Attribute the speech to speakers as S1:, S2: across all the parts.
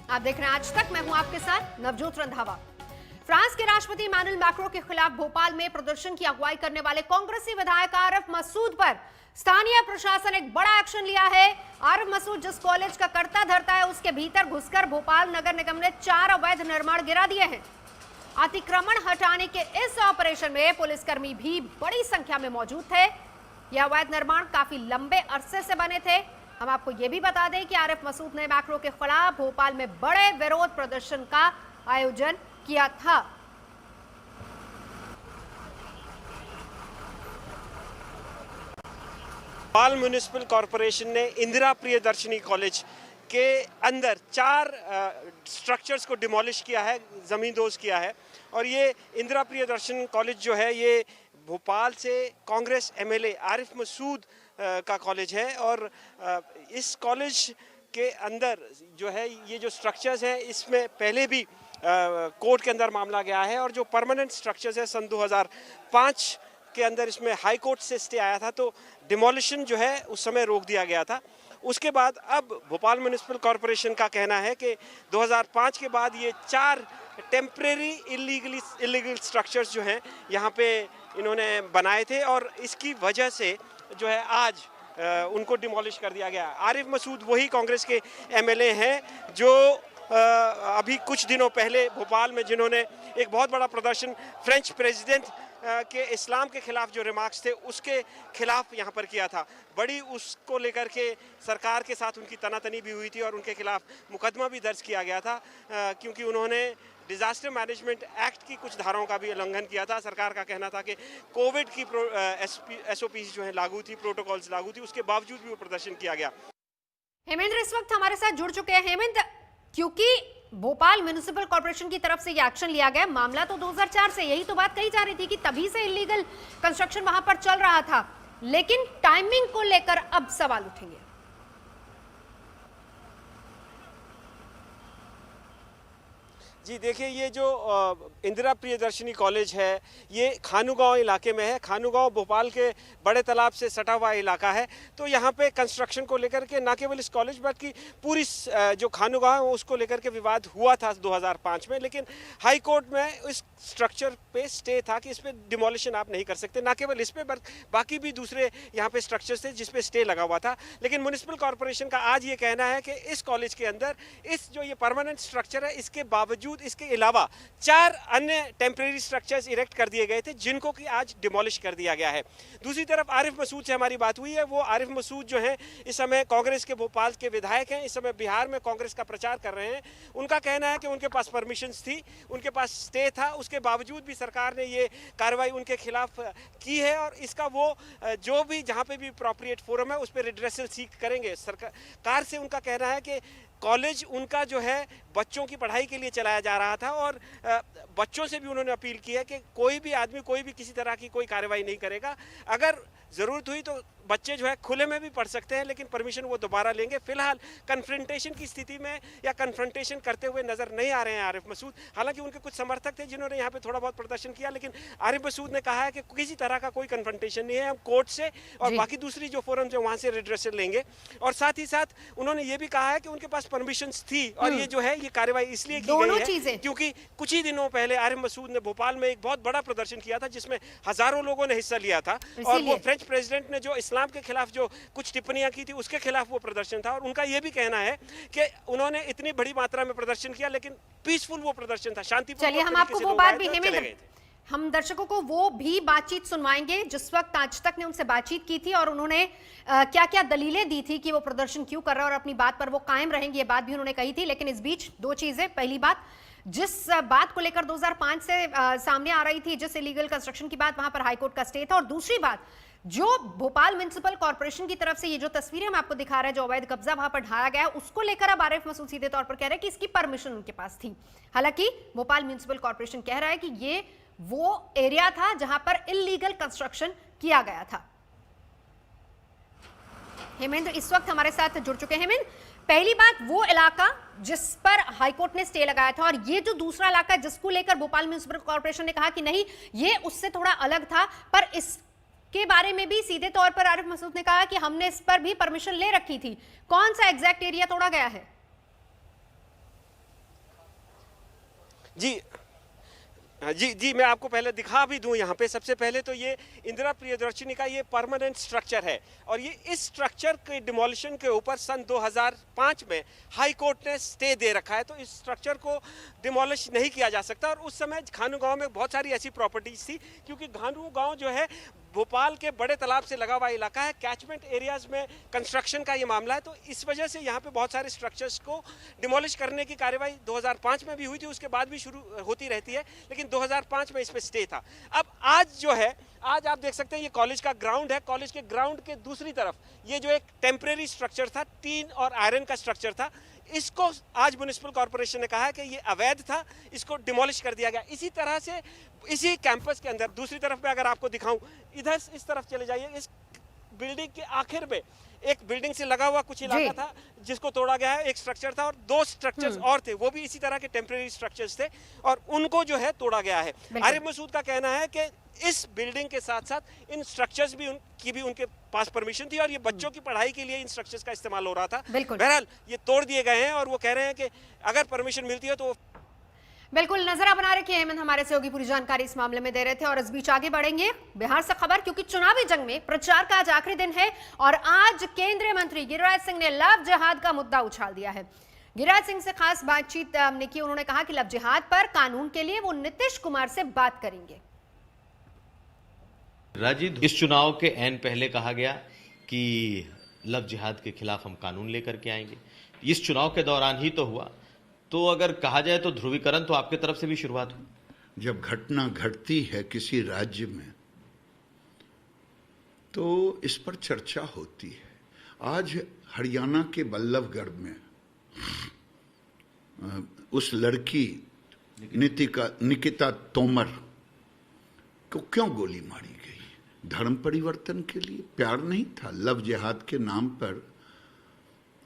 S1: आप देख रहे हैं आज तक, मैं हूं आपके साथ नवजोत रंधावा। फ्रांस के राष्ट्रपति इमैनुअल मैक्रों के खिलाफ भोपाल में प्रदर्शन की अगुवाई करने वाले कांग्रेसी विधायक आरिफ मसूद पर स्थानीय प्रशासन एक बड़ा एक्शन लिया है। आरिफ मसूद जिस कॉलेज का करता धरता है, उसके भीतर घुसकर भोपाल नगर निगम ने 4 अवैध निर्माण गिरा दिए हैं। अतिक्रमण हटाने के इस ऑपरेशन में पुलिसकर्मी भी बड़ी संख्या में मौजूद थे। यह अवैध निर्माण काफी लंबे अरसे से बने थे। हम आपको यह भी बता दें कि आरिफ मसूद ने मैक्रो के खिलाफ भोपाल में बड़े विरोध प्रदर्शन का आयोजन किया था।
S2: भोपाल म्युनिसिपल कॉरपोरेशन ने इंदिरा प्रियदर्शनी कॉलेज के अंदर 4 स्ट्रक्चर्स को डिमोलिश किया है, ज़मींदोज किया है। और ये इंदिरा प्रियदर्शनी कॉलेज जो है, ये भोपाल से कांग्रेस एमएलए आरिफ मसूद का कॉलेज है। और इस कॉलेज के अंदर जो है, ये जो स्ट्रक्चर्स हैं, इसमें पहले भी कोर्ट के अंदर मामला गया है। और जो परमानेंट स्ट्रक्चर्स है, सन 2005 के अंदर इसमें हाई कोर्ट से स्टे आया था, तो डिमोलिशन जो है उस समय रोक दिया गया था। उसके बाद अब भोपाल म्युनिसिपल कॉरपोरेशन का कहना है कि 2005 के बाद ये 4 टेम्परेरी इलीगल स्ट्रक्चर्स जो हैं यहाँ पे इन्होंने बनाए थे, और इसकी वजह से जो है आज उनको डिमोलिश कर दिया गया। आरिफ मसूद वही कांग्रेस के एमएलए हैं जो अभी कुछ दिनों पहले भोपाल में जिन्होंने एक बहुत बड़ा प्रदर्शन फ्रेंच प्रेसिडेंट के इस्लाम के खिलाफ जो रिमार्क्स थे उसके खिलाफ यहाँ पर किया था। बड़ी उसको लेकर के सरकार के साथ उनकी तनातनी भी हुई थी और उनके खिलाफ मुकदमा भी दर्ज किया गया था, क्योंकि उन्होंने डिजास्टर मैनेजमेंट एक्ट की कुछ धाराओं का भी उल्लंघन किया था। सरकार का कहना था कि कोविड की SOP जो है लागू थी, प्रोटोकॉल्स लागू थी, उसके बावजूद भी वो प्रदर्शन किया गया।
S1: हेमेंद्र इस वक्त हमारे साथ जुड़ चुके हैं। हेमेंद्र, क्योंकि भोपाल म्युनिसिपल कॉर्पोरेशन की तरफ से यह एक्शन लिया गया, मामला तो 2004 से, यही तो बात कही जा रही थी कि तभी से इलीगल कंस्ट्रक्शन वहां पर चल रहा था, लेकिन टाइमिंग को लेकर अब सवाल उठेंगे।
S2: जी देखिए, ये जो इंदिरा प्रियदर्शनी कॉलेज है, ये खानूगांव इलाके में है। खानूगांव भोपाल के बड़े तालाब से सटा हुआ इलाका है। तो यहाँ पे कंस्ट्रक्शन को लेकर के न केवल इस कॉलेज बल्कि पूरी जो खानूगांव है उसको लेकर के विवाद हुआ था 2005 में, लेकिन हाई कोर्ट में इस स्ट्रक्चर पे स्टे था कि इस पे डिमोलिशन आप नहीं कर सकते। न केवल इस पे बाकी भी दूसरे यहाँ पे स्ट्रक्चर्स थे जिस पे स्टे लगा हुआ था। लेकिन म्युनिसिपल कॉर्पोरेशन का आज ये कहना है कि इस कॉलेज के अंदर इस जो ये परमानेंट स्ट्रक्चर है, इसके बावजूद इसके अलावा 4 अन्य टेम्परेरी स्ट्रक्चर्स इरेक्ट कर दिए गए थे, जिनको कि आज डिमोलिश कर दिया गया है। दूसरी तरफ आरिफ मसूद से हमारी बात हुई है। वो आरिफ मसूद जो हैं, इस समय कांग्रेस के भोपाल के विधायक हैं, इस समय बिहार में कांग्रेस का प्रचार कर रहे हैं। उनका कहना है कि उनके पास परमिशंस थी, उनके पास स्टे था, उसके बावजूद भी सरकार ने ये कार्रवाई उनके खिलाफ की है। और इसका वो जो भी जहाँ पे भी अप्रोप्रिएट फोरम है उस पर रिड्रेसल सीख करेंगे। सरकार से उनका कहना है कि कॉलेज उनका जो है बच्चों की पढ़ाई के लिए चलाया जा रहा था, और बच्चों से भी उन्होंने अपील की है कि कोई भी आदमी कोई भी किसी तरह की कोई कार्रवाई नहीं करेगा। अगर ज़रूरत हुई तो बच्चे जो है खुले में भी पढ़ सकते हैं, लेकिन परमिशन वो दोबारा लेंगे। फिलहाल कन्फ्रंटेशन की स्थिति में या कन्फ्रंटेशन करते हुए नजर नहीं आ रहे हैं आरिफ मसूद। हालांकि उनके कुछ समर्थक थे जिन्होंने यहाँ पे थोड़ा बहुत प्रदर्शन किया, लेकिन आरिफ मसूद ने कहा है कि किसी तरह का कोई कन्फ्रंटेशन नहीं है, हम कोर्ट से और बाकी दूसरी जो फोरम जो वहाँ से रिड्रेसल लेंगे। और साथ ही साथ उन्होंने ये भी कहा है कि उनके पास परमिशन थी, और ये जो है ये कार्रवाई इसलिए की गई है क्योंकि कुछ ही दिनों पहले आरिफ मसूद ने भोपाल में एक बहुत बड़ा प्रदर्शन किया था जिसमें हजारों लोगों ने हिस्सा लिया था। और वो फ्रेंच प्रेसिडेंट ने जो इस्लाम के खिलाफ जो कुछ टिप्पणियां की थी उसके खिलाफ वो प्रदर्शन था। और उनका ये भी कहना है कि उन्होंने इतनी बड़ी मात्रा में प्रदर्शन किया, लेकिन पीसफुल वो प्रदर्शन था, शांतिपूर्ण।
S1: चलिए हम आपको वो बात भी, हेमेंद्र, हम दर्शकों को वो भी बातचीत सुनवाएंगे जिस वक्त आज तक ने उनसे बातचीत की थी और उन्होंने क्या क्या दलीलें दी थी कि वो प्रदर्शन क्यों कर रहे हैं, और अपनी बात पर वो कायम रहेंगे, ये बात भी उन्होंने कही थी। लेकिन इस बीच 2 चीजें। पहली बात, जिस बात को लेकर 2005 से सामने आ रही थी, जिस इलीगल कंस्ट्रक्शन की बात, वहां पर हाईकोर्ट का स्टे था। और दूसरी बात, जो भोपाल म्युनिसिपल कॉर्पोरेशन की तरफ से ये जो तस्वीरें हम आपको दिखा रहे हैं, जो अवैध कब्जा वहां पर ढाया गया है, उसको लेकर अब आरिफ मसूद सीधे तौर पर कह रहे हैं कि इसकी परमिशन उनके पास थी। हालांकि भोपाल म्युनिसिपल कॉर्पोरेशन कह रहा है कि ये वो एरिया था जहां पर इलीगल कंस्ट्रक्शन किया गया था। हेमेंद्र इस वक्त हमारे साथ जुड़ चुके हैं। हेमेंद्र, पहली बात, वो इलाका जिस पर हाईकोर्ट ने स्टे लगाया था, और ये जो दूसरा इलाका जिसको लेकर भोपाल म्युनिसिपल कॉर्पोरेशन ने कहा कि नहीं ये उससे थोड़ा अलग था, पर इस के बारे में भी सीधे तौर पर आरिफ मसूद ने कहा कि हमने इस पर भी परमिशन ले रखी थी। कौन सा एग्जैक्ट एरिया तोड़ा गया है?
S2: जी जी मैं आपको पहले दिखा भी दूं। यहाँ पे सबसे पहले तो ये इंदिरा प्रियदर्शनी का ये परमानेंट स्ट्रक्चर है और ये इस स्ट्रक्चर के डिमोलिशन के ऊपर सन 2005 में हाई कोर्ट ने स्टे दे रखा है, तो इस स्ट्रक्चर को डिमोलिश नहीं किया जा सकता। और उस समय खानू गांव में बहुत सारी ऐसी प्रॉपर्टीज थी, क्योंकि खानू गांव जो है भोपाल के बड़े तालाब से लगा हुआ इलाका है, कैचमेंट एरियाज में कंस्ट्रक्शन का ये मामला है, तो इस वजह से यहाँ पे बहुत सारे स्ट्रक्चर्स को डिमोलिश करने की कार्यवाही 2005 में भी हुई थी, उसके बाद भी शुरू होती रहती है, लेकिन 2005 में इस पे स्टे था। अब आज जो है, आज आप देख सकते हैं ये कॉलेज का ग्राउंड है। कॉलेज के ग्राउंड के दूसरी तरफ ये जो एक टेम्परेरी स्ट्रक्चर था, टीन और आयरन का स्ट्रक्चर था, इसको आज म्युनिसिपल कॉर्पोरेशन ने कहा है कि ये अवैध था, इसको डिमोलिश कर दिया गया। इसी तरह से इसी कैंपस के अंदर दूसरी तरफ में अगर आपको दिखाऊं, इधर इस तरफ चले जाइए, इस बिल्डिंग के आखिर में एक बिल्डिंग से लगा हुआ कुछ इलाका था जिसको तोड़ा गया है, एक स्ट्रक्चर था और दो स्ट्रक्चर्स और थे, वो भी इसी तरह के टेम्परेरी स्ट्रक्चर्स थे और उनको जो है तोड़ा गया है। आरिफ मसूद का कहना है कि इस बिल्डिंग के साथ साथ इन स्ट्रक्चर्स भी उनके पास परमिशन थी और ये बच्चों की पढ़ाई के लिए इन स्ट्रक्चर्स का इस्तेमाल हो रहा था। बहरहाल ये तोड़ दिए गए हैं और वो कह रहे हैं कि अगर परमिशन मिलती है तो
S1: बिल्कुल नजर बना रखिए। हेमंत हमारे सहयोगी पूरी जानकारी इस मामले में दे रहे थे और इस बीच आगे बढ़ेंगे बिहार से खबर, क्योंकि चुनावी जंग में प्रचार का आज आखिरी दिन है और आज केंद्रीय मंत्री गिरिराज सिंह ने लव जिहाद का मुद्दा उछाल दिया है। गिरिराज सिंह से खास बातचीत हमने की, उन्होंने कहा कि लव जिहाद पर कानून के लिए वो नीतीश कुमार से बात करेंगे।
S3: राजीव, इस चुनाव के ऐन पहले कहा गया कि लव जिहाद के खिलाफ हम कानून लेकर के आएंगे, इस चुनाव के दौरान ही तो हुआ। तो अगर कहा जाए तो ध्रुवीकरण तो आपके तरफ से भी शुरुआत हुई।
S4: जब घटना घटती है किसी राज्य में तो इस पर चर्चा होती है। आज हरियाणा के बल्लभगढ़ में उस लड़की निकिता तोमर को क्यों गोली मारी गई? धर्म परिवर्तन के लिए? प्यार नहीं था, लव जिहाद के नाम पर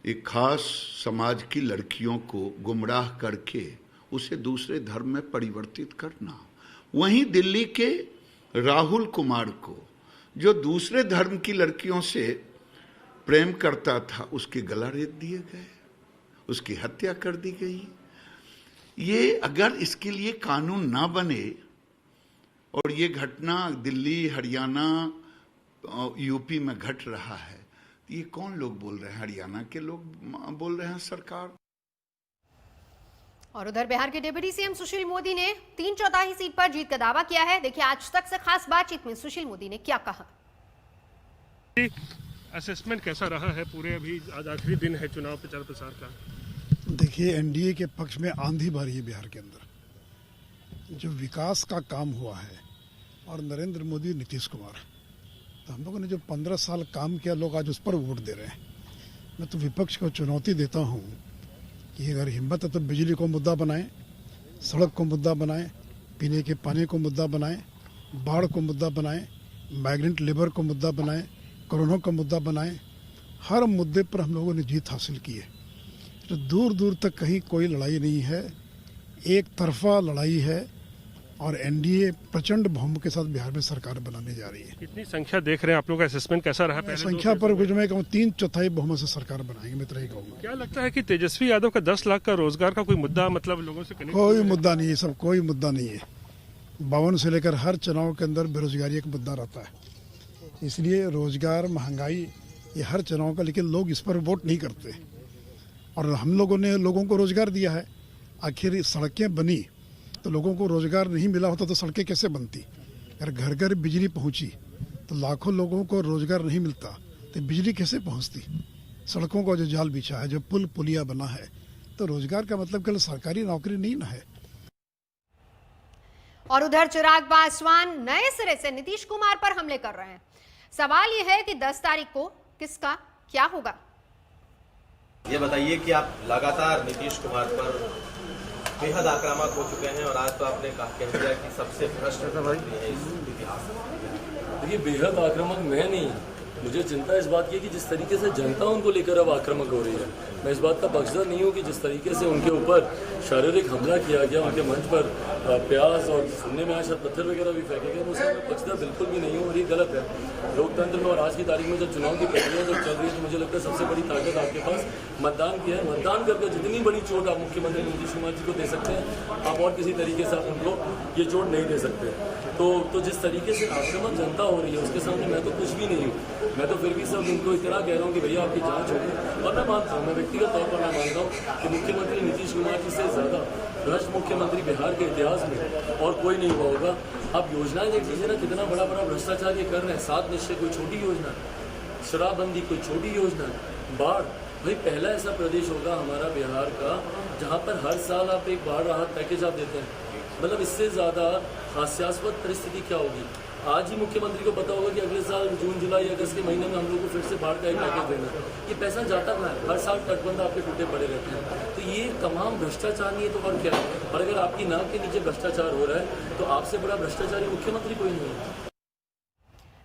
S4: एक खास समाज की लड़कियों को गुमराह करके उसे दूसरे धर्म में परिवर्तित करना। वहीं दिल्ली के राहुल कुमार को, जो दूसरे धर्म की लड़कियों से प्रेम करता था, उसके गला रेत दिए गए, उसकी हत्या कर दी गई। ये अगर इसके लिए कानून ना बने और ये घटना दिल्ली, हरियाणा, यूपी में घट रहा है, ये कौन लोग बोल रहे हैं? हरियाणा के लोग बोल रहे हैं, सरकार।
S1: और उधर बिहार के डिप्टी सीएम सुशील मोदी ने 3/4 सीट पर जीत का दावा किया है। देखिए आज तक से खास बातचीत में सुशील मोदी ने क्या कहा।
S5: असेसमेंट कैसा रहा है पूरे, अभी आज आखिरी दिन है चुनाव प्रचार प्रसार का?
S6: देखिए, एनडीए के पक्ष में आंधी भरी है बिहार के अंदर। जो विकास का काम हुआ है और नरेंद्र मोदी, नीतीश कुमार, तो हम लोगों ने जो 15 साल काम किया, लोग आज उस पर वोट दे रहे हैं। मैं तो विपक्ष को चुनौती देता हूं कि अगर हिम्मत है तो बिजली को मुद्दा बनाएं, सड़क को मुद्दा बनाएं, पीने के पानी को मुद्दा बनाएं, बाढ़ को मुद्दा बनाएं, माइग्रेंट लेबर को मुद्दा बनाएं, कोरोना का मुद्दा बनाएं। हर मुद्दे पर हम लोगों ने जीत हासिल की है। तो दूर दूर तक कहीं कोई लड़ाई नहीं है, एक तरफा लड़ाई है और एनडीए प्रचंड बहुमत के साथ बिहार में सरकार बनाने जा रही है।
S5: कितनी संख्या देख रहे हैं आप लोग का? असेसमेंट कैसा रहा? पहले
S6: संख्या पर कुछ मैं कहूँ 3/4 बहुमत से सरकार बनाएंगे, मैं तो यही कहूँगा।
S5: क्या लगता है कि तेजस्वी यादव का 10 लाख का रोजगार का कोई मुद्दा, मतलब लोगों से कनेक्ट?
S6: कोई मुद्दा नहीं है, सब कोई मुद्दा नहीं है। 52 से लेकर हर चुनाव के अंदर बेरोजगारी एक मुद्दा रहता है, इसलिए रोजगार, महंगाई, ये हर चुनाव का, लेकिन लोग इस पर वोट नहीं करते। और हम लोगों ने लोगों को रोजगार दिया है। आखिर सड़कें बनी तो लोगों को रोजगार नहीं मिला होता तो सड़कें कैसे बनती? अगर घर घर बिजली पहुंची तो लाखों लोगों को रोजगार नहीं मिलता तो बिजली कैसे पहुंचती? सड़कों का जो जाल बिछा है, जो पुल पुलिया बना है, तो रोजगार का मतलब केवल सरकारी नौकरी नहीं ना है।
S1: और उधर चिराग पासवान नए सिरे से नीतीश कुमार पर हमले कर रहे हैं। सवाल यह है कि 10 तारीख को किसका क्या होगा।
S3: ये बताइए कि आप लगातार नीतीश कुमार पर बेहद आक्रामक हो चुके हैं और आज तो आपने कह दिया कि सबसे भ्रष्ट है इस इतिहास में।
S7: देखिए, बेहद आक्रामक मैं नहीं, मुझे चिंता इस बात की है कि जिस तरीके से जनता उनको लेकर अब आक्रामक हो रही है, मैं इस बात का पक्षधर नहीं हूँ कि जिस तरीके से उनके ऊपर शारीरिक हमला किया गया, उनके मंच पर प्याज और सुनने में आया शायद पत्थर वगैरह भी फेंके गए, उसका मैं पक्षधर बिल्कुल भी नहीं हूँ और ये गलत है। लोकतंत्र में और आज की तारीख में जब चुनाव की प्रक्रिया जब चल रही है तो मुझे लगता है सबसे बड़ी ताकत आपके पास मतदान की है। मतदान करके जितनी बड़ी चोट आप मुख्यमंत्री नीतीश कुमार जी को दे सकते हैं, आप और किसी तरीके से आप उनको ये चोट नहीं दे सकते। तो जिस तरीके से आक्रामक जनता हो रही है उसके सामने मैं तो कुछ भी नहीं हूँ। मैं तो फिर भी सब उनको इतना कह रहा हूँ कि भैया आपकी जांच होगी। और मैं मानता हूँ, मैं व्यक्तिगत तौर पर मैं मानता हूँ कि मुख्यमंत्री नीतीश कुमार जी से ज़्यादा भ्रष्ट मुख्यमंत्री बिहार के इतिहास में और कोई नहीं हुआ होगा। आप योजनाएं देख लीजिए ना, कितना बड़ा बड़ा भ्रष्टाचार ये कर रहे हैं। 7 निश्चय कोई छोटी योजना, शराबबंदी कोई छोटी योजना, बाढ़ भाई पहला ऐसा प्रदेश होगा हमारा बिहार का जहाँ पर हर साल आप एक बाढ़ राहत पैकेज आप देते हैं। मतलब इससे ज़्यादा हास्यास्पद परिस्थिति क्या होगी। आज ही मुख्यमंत्री को पता होगा कि अगले साल जून जुलाई अगस्त के महीने में हम लोग को फिर से बाढ़ का एक पैकेज देना है। ये पैसा जाता कहाँ है? हर साल तटबंध आपके टूटे पड़े रहते हैं। तो ये तमाम भ्रष्टाचार नहीं है तो और क्या है? और अगर आपकी नाक के नीचे भ्रष्टाचार हो रहा है तो आपसे बड़ा भ्रष्टाचारी मुख्यमंत्री कोई नहीं है।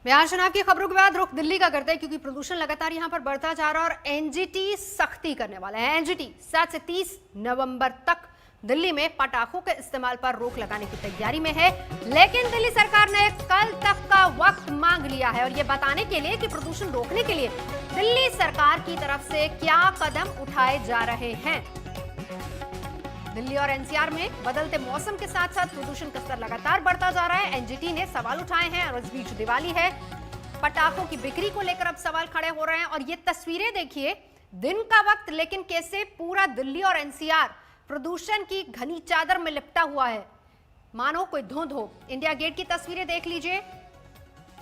S1: बिहार चुनाव की खबरों के बाद रुख दिल्ली का करते हैं क्योंकि प्रदूषण लगातार यहां पर बढ़ता जा रहा है और एनजीटी सख्ती करने वाला है। एनजीटी 7 से 30 नवंबर तक दिल्ली में पटाखों के इस्तेमाल पर रोक लगाने की तैयारी में है, लेकिन दिल्ली सरकार ने कल तक का वक्त मांग लिया है और ये बताने के लिए कि प्रदूषण रोकने के लिए दिल्ली सरकार की तरफ से क्या कदम उठाए जा रहे हैं। दिल्ली और एनसीआर में बदलते मौसम के साथ साथ प्रदूषण का स्तर लगातार बढ़ता जा रहा है। एनजीटी ने सवाल उठाए हैं और इस बीच दिवाली है, पटाखों की बिक्री को लेकर अब सवाल खड़े हो रहे हैं। और ये तस्वीरें देखिए, दिन का वक्त लेकिन कैसे पूरा दिल्ली और एनसीआर प्रदूषण की घनी चादर में लिपटा हुआ है, मानो कोई धुंध हो। इंडिया गेट की तस्वीरें देख लीजिए,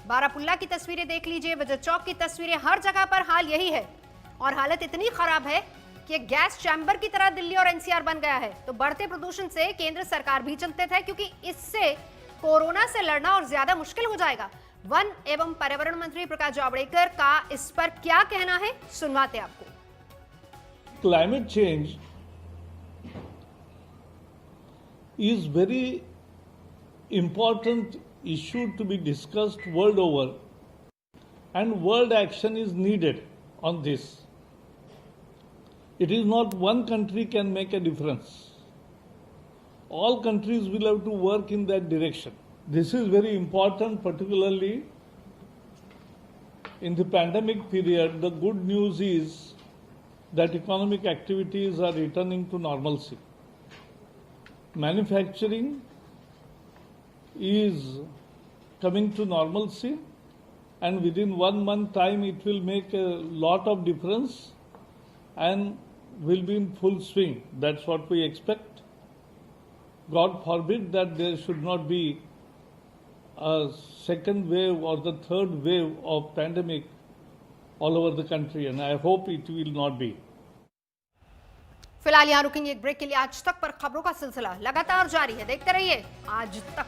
S1: बारापुल्ला की तस्वीरें देख लीजिए, विजय चौक की तस्वीरें, हर जगह पर हाल यही है। और हालत इतनी खराब है कि गैस चैम्बर की तरह दिल्ली और एनसीआर बन गया है। तो बढ़ते प्रदूषण से केंद्र सरकार भी चिंतित है क्योंकि इससे कोरोना से लड़ना और ज्यादा मुश्किल हो जाएगा। वन एवं पर्यावरण मंत्री प्रकाश जावड़ेकर का इस पर क्या कहना है, सुनवाते आपको।
S8: Climate change is very important issue to be discussed world over and world action is needed on this. It is not one country can make a difference. All countries will have to work in that direction. This is very important, particularly in the pandemic period. The good news is that economic activities are returning to normalcy. Manufacturing is coming to normalcy and within 1 month time it will make a lot of difference and will be in full swing. That's what we expect. God forbid that there should not be a second wave or the third wave of pandemic all over the country, and I hope it will not be.
S1: फिलहाल यहाँ रुकेंगे एक break के लिए। आज तक पर खबरों का सिलसिला लगातार जारी है, देखते रहिए आज तक।